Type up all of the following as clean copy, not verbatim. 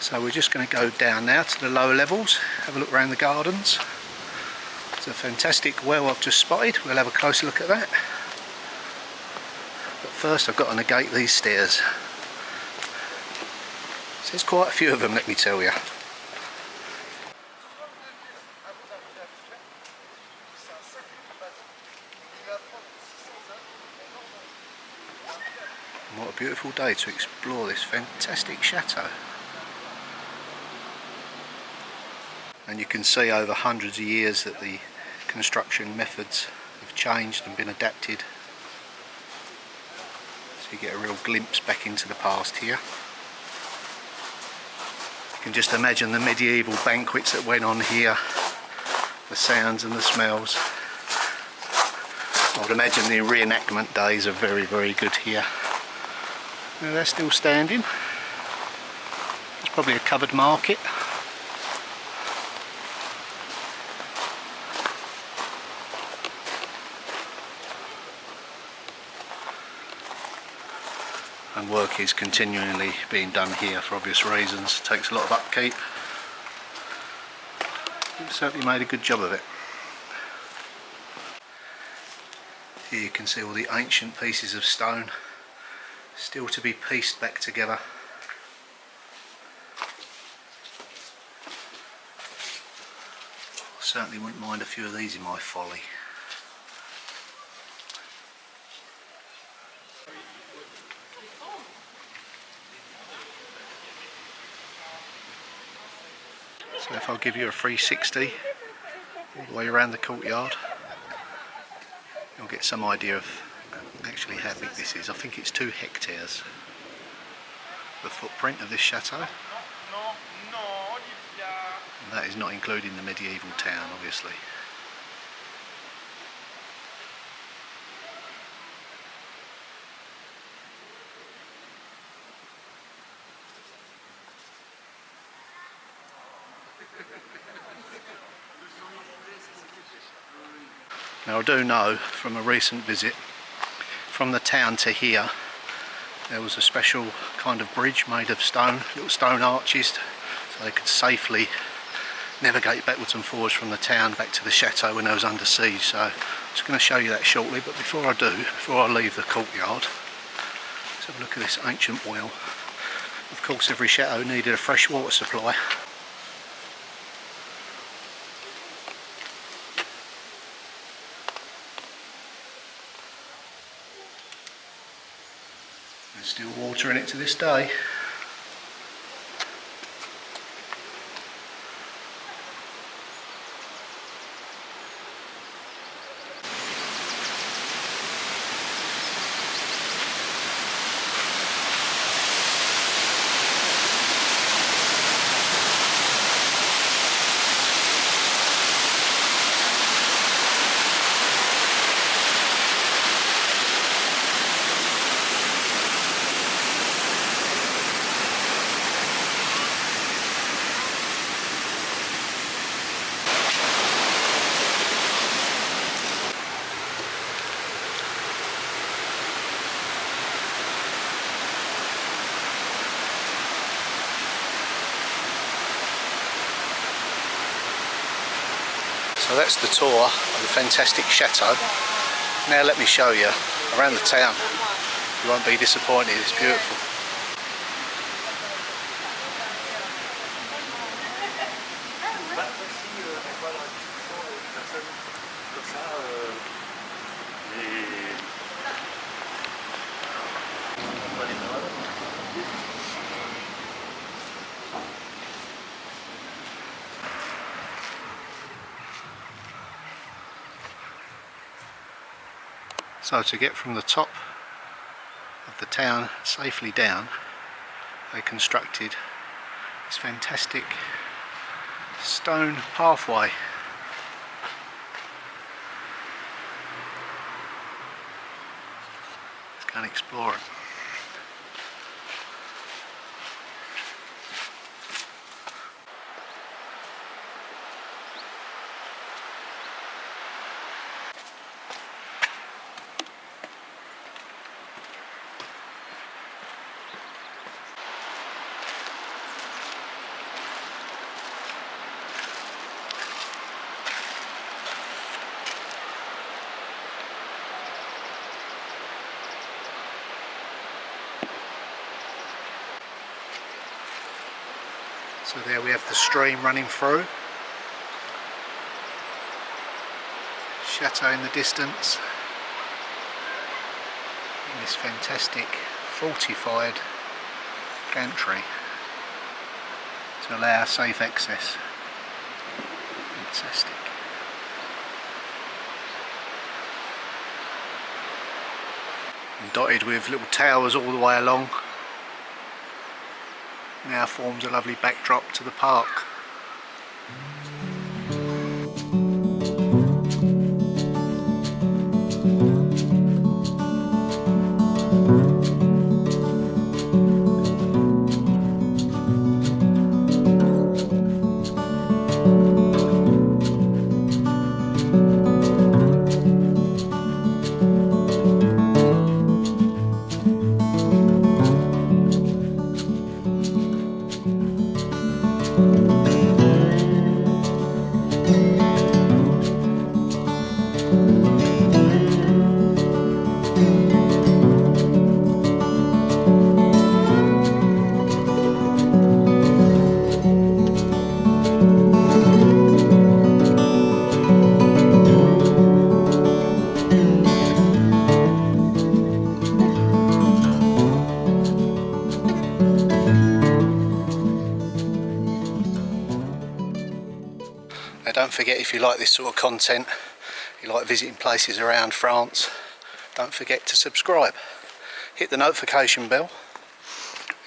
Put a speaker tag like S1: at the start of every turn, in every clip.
S1: So we're just going to go down now to the lower levels, have a look around the gardens. It's a fantastic well I've just spotted. We'll have a closer look at that. But first I've got to negate these stairs. So there's quite a few of them, let me tell you. And what a beautiful day to explore this fantastic chateau. And you can see over hundreds of years that the construction methods have changed and been adapted. So you get a real glimpse back into the past here. You can just imagine the medieval banquets that went on here, the sounds and the smells. I would imagine the reenactment days are very, very good here. Now they're still standing. It's probably a covered market. And work is continually being done here for obvious reasons. It takes a lot of upkeep. They've certainly made a good job of it. Here you can see all the ancient pieces of stone still to be pieced back together. I certainly wouldn't mind a few of these in my folly. So if I'll give you a 360 all the way around the courtyard, you'll get some idea of actually how big this is. I think it's 2 hectares, the footprint of this chateau. And that is not including the medieval town, obviously. Now I do know from a recent visit, from the town to here, there was a special kind of bridge made of stone, little stone arches, so they could safely navigate backwards and forwards from the town back to the chateau when they was under siege. So I'm just going to show you that shortly, but before I do, before I leave the courtyard, let's have a look at this ancient well. Of course every chateau needed a fresh water supply. There's still water in it to this day. So that's the tour of the fantastic chateau. Now let me show you around the town. You won't be disappointed, it's beautiful. So to get from the top of the town safely down, they constructed this fantastic stone pathway. Let's go and explore it. So there we have the stream running through. Chateau in the distance. And this fantastic fortified gantry to allow safe access. Fantastic. And dotted with little towers all the way along. Now forms a lovely backdrop to the park. Now don't forget, if you like this sort of content, you like visiting places around France, don't forget to subscribe. Hit the notification bell,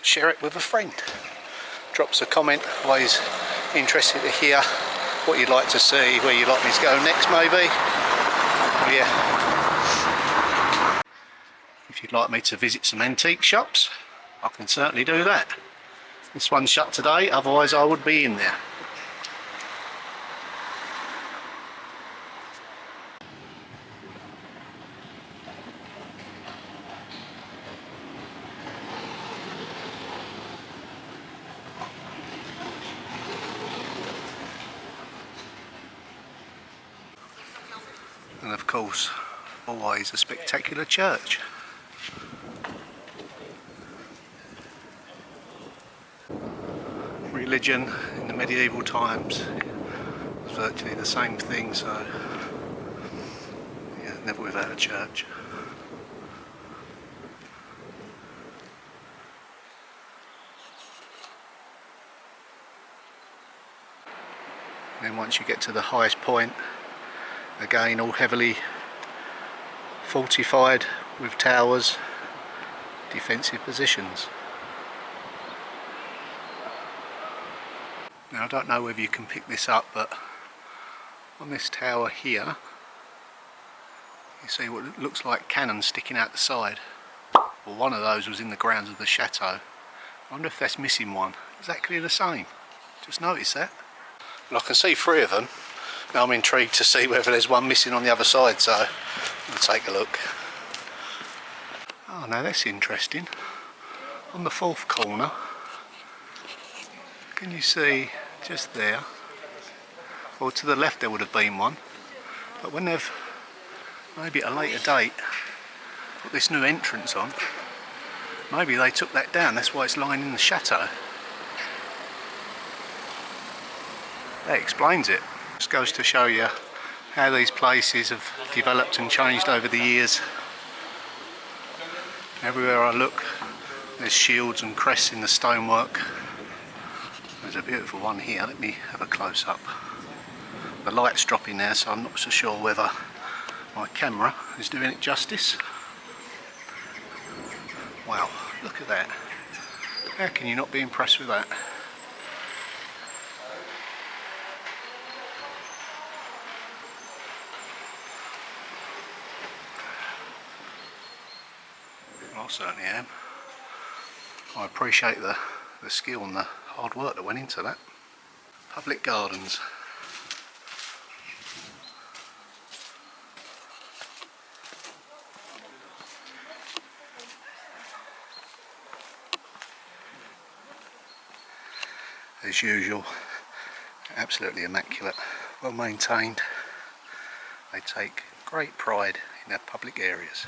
S1: share it with a friend. Drop us a comment, always interested to hear what you'd like to see, where you'd like me to go next maybe. Yeah. If you'd like me to visit some antique shops, I can certainly do that. This one's shut today, otherwise I would be in there. And of course, always a spectacular church. Religion in the medieval times was virtually the same thing, so yeah, never without a church. Then once you get to the highest point, again all heavily fortified with towers, defensive positions. Now I don't know whether you can pick this up, but on this tower here you see what looks like cannons sticking out the side. Well, one of those was in the grounds of the chateau. I wonder if that's missing one. Exactly the same. Just noticed that. And I can see three of them. Now I'm intrigued to see whether there's one missing on the other side, so I'll take a look. Oh, now that's interesting. On the fourth corner, can you see just there? Well, to the left there would have been one, but when they've, maybe at a later date, put this new entrance on, maybe they took that down, that's why it's lying in the chateau. That explains it. Just goes to show you how these places have developed and changed over the years. Everywhere I look, there's shields and crests in the stonework. There's a beautiful one here. Let me have a close up. The light's dropping there, so I'm not so sure whether my camera is doing it justice. Wow, look at that. How can you not be impressed with that? I certainly am. I appreciate the skill and the hard work that went into that. Public gardens. As usual, absolutely immaculate, well maintained. They take great pride in their public areas.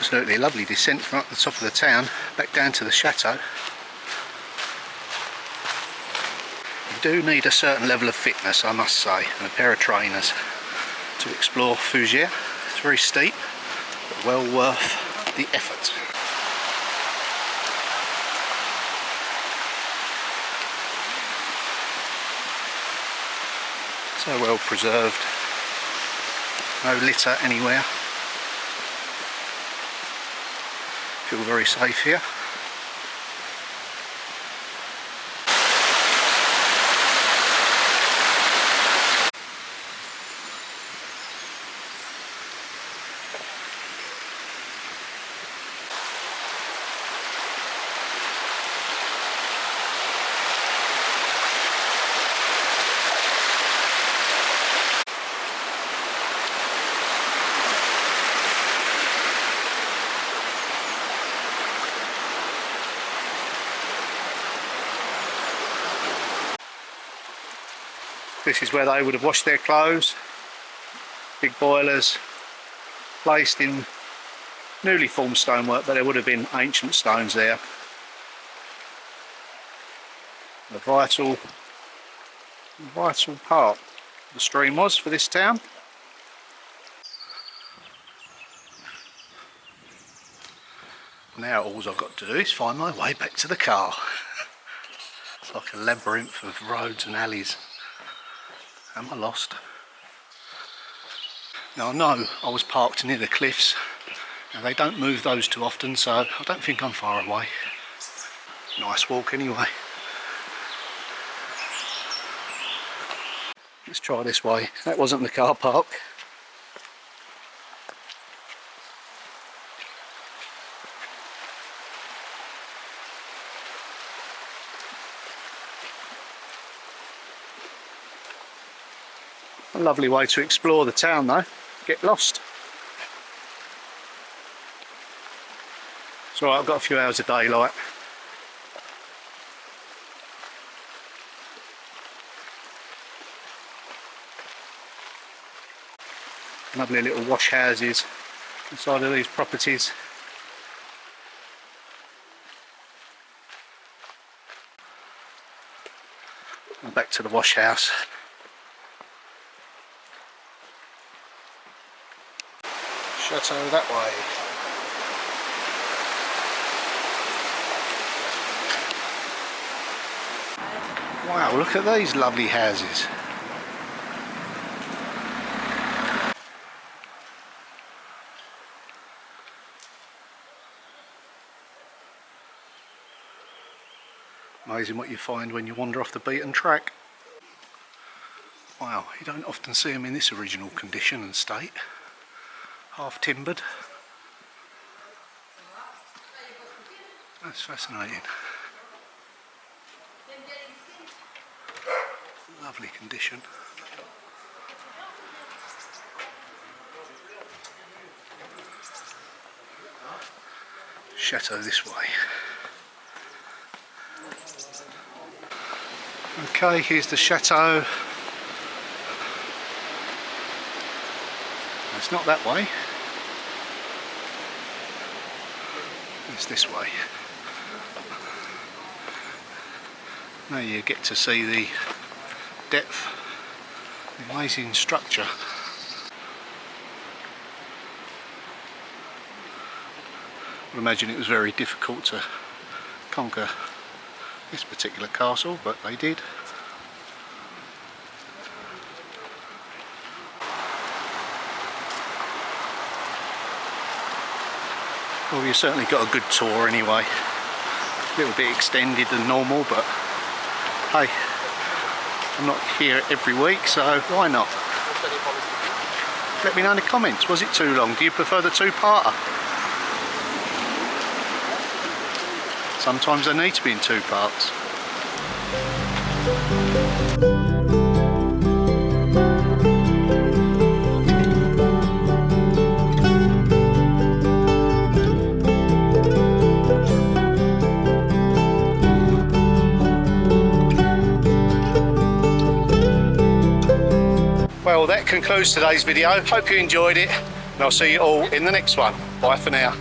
S1: Absolutely lovely descent from up the top of the town back down to the chateau. You do need a certain level of fitness, I must say, and a pair of trainers to explore Fougères. It's very steep, but well worth the effort. So well preserved, no litter anywhere. Feel very safe here. This is where they would have washed their clothes. Big boilers placed in newly formed stonework, but there would have been ancient stones there. A vital part the stream was for this town. Now all I've got to do is find my way back to the car. It's like a labyrinth of roads and alleys. Am I lost? Now I know I was parked near the cliffs. Now they don't move those too often, so I don't think I'm far away. Nice walk anyway. Let's try this way. That wasn't the car park. A lovely way to explore the town though, get lost. It's alright, I've got a few hours of daylight. Lovely little wash houses inside of these properties. And back to the wash house. Chateau that way. Wow, look at these lovely houses. Amazing what you find when you wander off the beaten track. Wow, you don't often see them in this original condition and state. Half timbered. That's fascinating. Lovely condition. Chateau this way. Okay, here's the chateau. It's not that way. It's this way. Now you get to see the depth, the amazing structure. I would imagine it was very difficult to conquer this particular castle, but they did. Well, you've certainly got a good tour anyway. A little bit extended than normal, but hey, I'm not here every week, so why not? Let me know in the comments, was it too long? Do you prefer the two-parter? Sometimes they need to be in two parts. Well, that concludes today's video. Hope you enjoyed it, and I'll see you all in the next one. Bye for now.